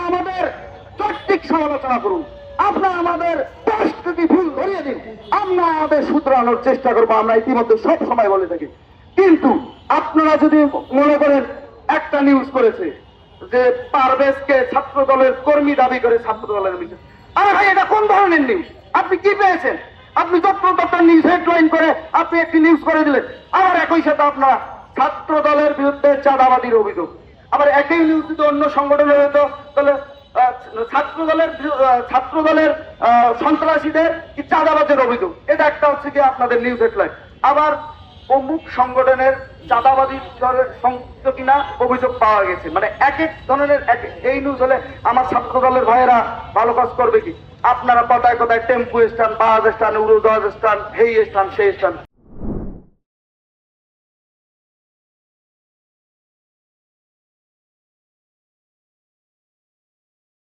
আমাদের চট্টিক সমালোচনা করুন, আপনারা আমাদের পরিস্থিতি ভুল ধরিয়ে দিন, আমরা আমাদের শুধরানোর চেষ্টা করবো। আমরা ইতিমধ্যে সব সময় বলে থাকি। কিন্তু আপনারা যদি মনে করেন একটা নিউজ করেছে যে পারভেজকে ছাত্র দলের কর্মী দাবি করে ছাত্র দলের মিছিল, আরে ভাই এটা কোন ধরনের নিউজ? আপনি কি পেয়েছেন? আপনি যত্র নিউজ হেডলাইন করে আপনি একটি নিউজ করে দিলেন, আবার একই সাথে আপনারা ছাত্র দলের বিরুদ্ধে চাঁদাবাদীর অভিযোগ। আবার একই নিউজ যদি অন্য সংগঠনের হতো তাহলে ছাত্র দলের সন্ত্রাসীদের কি চাঁদাবাজের অভিযোগ, এটা একটা হচ্ছে কি আপনাদের নিউজ হেডলাইন। আবার অমুক সংগঠনের চাঁদাবাদী দলের সংযুক্ত কিনা অভিযোগ পাওয়া গেছে। মানে এক এক ধরনের এই নিউজ হলে আমার ছাত্র দলের ভাইয়েরা ভালো কাজ করবে কি? আপনারা কথায় কথায় টেম্পু স্ট্যান্ড, বাস স্ট্যান্ড, উড়োজাহাজ স্ট্যান্ড, এই স্ট্যান্ড সেই স্ট্যান্ড